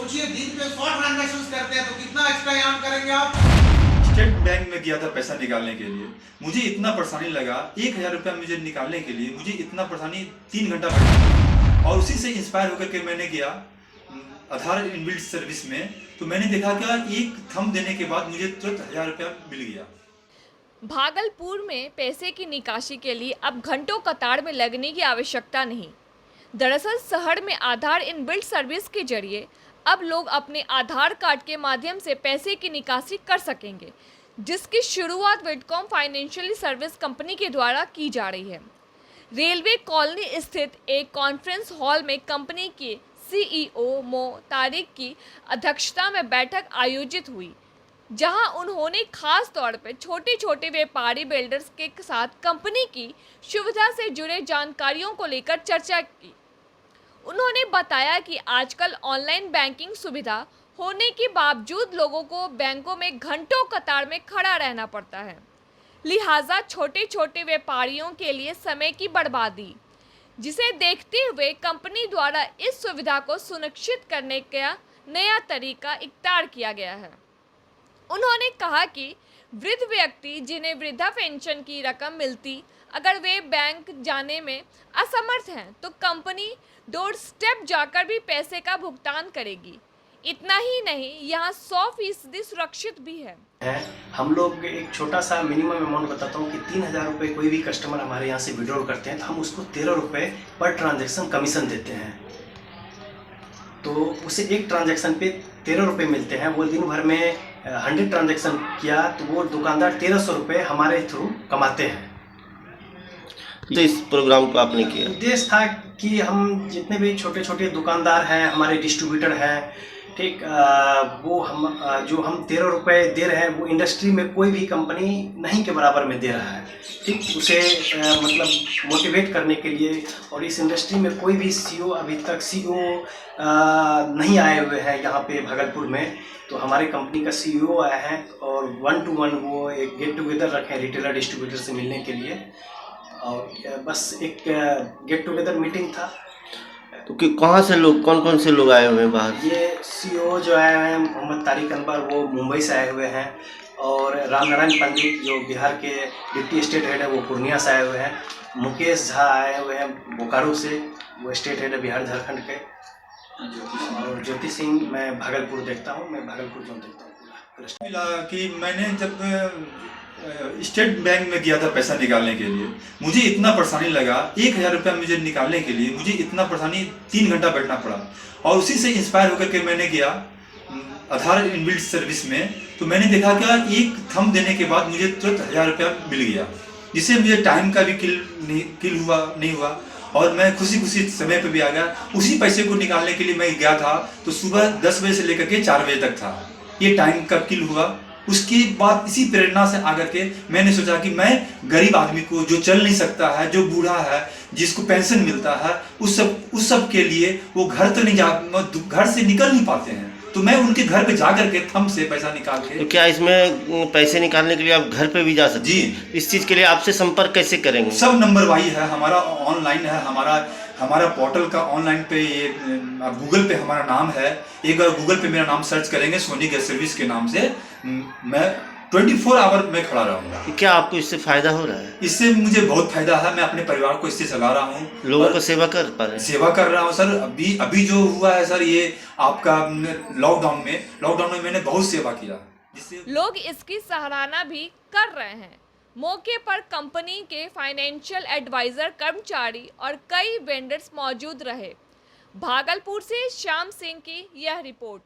सोचिए दिन पे 100 ट्रांजैक्शन करते हैं तो कितना एक्स्ट्रा अर्न करेंगे आप। स्टेट बैंक में गया था पैसा निकालने के लिए, मुझे इतना परेशानी लगा। 1,000 रुपया मुझे निकालने के लिए मुझे इतना परेशानी 3 घंटा बैठा, और उसी से इंस्पायर होकर के मैंने गया आधार इनबिल्ट सर्विस में। तो मैंने देखा क्या, एक थंब देने के बाद मुझे तुरंत 1,000 रुपया मिल गया। भागलपुर में पैसे की निकासी के लिए अब घंटों कतार में लगने की आवश्यकता नहीं। दरअसल शहर में आधार इनबिल्ट सर्विस के जरिए अब लोग अपने आधार कार्ड के माध्यम से पैसे की निकासी कर सकेंगे, जिसकी शुरुआत विडकॉम फाइनेंशियल सर्विस कंपनी के द्वारा की जा रही है। रेलवे कॉलोनी स्थित एक कॉन्फ्रेंस हॉल में कंपनी के सीईओ मो तारिक की अध्यक्षता में बैठक आयोजित हुई, जहां उन्होंने खास तौर पर छोटे छोटे व्यापारी बिल्डर्स के साथ कंपनी की सुविधा से जुड़े जानकारियों को लेकर चर्चा की। उन्होंने बताया कि आजकल ऑनलाइन बैंकिंग सुविधा होने के बावजूद लोगों को बैंकों में घंटों कतार में खड़ा रहना पड़ता है, लिहाजा छोटे छोटे व्यापारियों के लिए समय की बर्बादी, जिसे देखते हुए कंपनी द्वारा इस सुविधा को सुनिश्चित करने का नया तरीका इख्तियार किया गया है। उन्होंने कहा कि वृद्ध व्यक्ति जिन्हें वृद्धा पेंशन की रकम मिलती, अगर वे बैंक जाने में असमर्थ हैं तो कंपनी डोर स्टेप जाकर भी पैसे का भुगतान करेगी। इतना ही नहीं, यहाँ 100% सुरक्षित भी है। हम लोग एक छोटा सा मिनिमम अमाउंट बताता हूँ कि 3,000 रुपये कोई भी कस्टमर हमारे यहाँ से विड्रॉल करते हैं तो हम उसको 13 रुपये पर ट्रांजैक्शन कमीशन देते हैं। तो उसे एक ट्रांजैक्शन पे 13 रुपये मिलते हैं। वो दिन भर में 100 ट्रांजैक्शन किया तो वो दुकानदार 1,300 रुपये हमारे थ्रू कमाते हैं। तो इस प्रोग्राम को आपने किया, उद्देश्य था कि हम जितने भी छोटे छोटे दुकानदार हैं, हमारे डिस्ट्रीब्यूटर हैं, ठीक, वो हम जो हम 13 रुपये दे रहे हैं वो इंडस्ट्री में कोई भी कंपनी नहीं के बराबर में दे रहा है, ठीक। उसे मतलब मोटिवेट करने के लिए, और इस इंडस्ट्री में कोई भी सीईओ अभी तक नहीं आए हुए हैं यहाँ पे भागलपुर में। तो हमारे कंपनी का सीईओ आया है और 1 to 1 वो एक गेट टुगेदर रखे रिटेलर डिस्ट्रीब्यूटर से मिलने के लिए, और बस एक गेट टुगेदर मीटिंग था। तो कि कहाँ से लोग, कौन कौन से लोग आए हुए हैं बाहर? ये सीईओ जो आए हैं मोहम्मद तारिक अनवर, वो मुंबई से आए हुए हैं, और रामनारायण पंडित जो बिहार के डिप्टी स्टेट हेड है वो पूर्णिया से आए हुए हैं। मुकेश झा आए हुए हैं बोकारो से, वो स्टेट हेड है बिहार झारखंड के, और ज्योति सिंह, मैं भागलपुर देखता हूँ, मैं भागलपुर जोन देखता हूँ। मिला कि मैंने जब स्टेट बैंक में गया था पैसा निकालने के लिए, मुझे इतना परेशानी लगा। 1,000 रुपया मुझे निकालने के लिए मुझे इतना परेशानी 3 घंटा बैठना पड़ा, और उसी से इंस्पायर होकर के मैंने गया आधार इनबिल्ट सर्विस में। तो मैंने देखा क्या, एक थंब देने के बाद मुझे तुरंत 1,000 रुपया मिल गया, जिससे मुझे टाइम का भी किल नहीं हुआ, और मैं खुशी खुशी समय पे भी आ गया। उसी पैसे को निकालने के लिए मैं गया था तो सुबह 10 बजे से लेकर के 4 बजे तक था, ये टाइम का किल हुआ। उसके बाद इसी प्रेरणा से आकर के मैंने सोचा कि मैं गरीब आदमी को, जो चल नहीं सकता है, जो बूढ़ा है, जिसको पेंशन मिलता है, उस सब के लिए वो घर तो नहीं घर से निकल नहीं पाते हैं, तो मैं उनके घर पे जा करके थंब से पैसा निकाल के। तो क्या इसमें पैसे निकालने के लिए आप घर पे भी जा सकते हैं? जी। इस चीज़ के लिए आपसे संपर्क कैसे करेंगे? सब नंबर वाई है, हमारा ऑनलाइन है, हमारा पोर्टल का ऑनलाइन पे ये गूगल पे हमारा नाम है। एक बार गूगल पे मेरा नाम सर्च करेंगे सोनी गैस सर्विस के नाम से, मैं 24 आवर में खड़ा रहूँगा। क्या आपको इससे फायदा हो रहा है? इससे मुझे बहुत फायदा है, मैं अपने परिवार को इससे चला रहा हूँ, लोगों को सेवा कर पा रहे हैं। सेवा कर रहा हूँ सर। अभी जो हुआ है सर, ये आपका लॉकडाउन में मैंने बहुत सेवा किया, जिससे लोग इसकी सराहना भी कर रहे हैं। मौके पर कंपनी के फाइनेंशियल एडवाइजर, कर्मचारी और कई वेंडर्स मौजूद रहे। भागलपुर से श्याम सिंह की यह रिपोर्ट।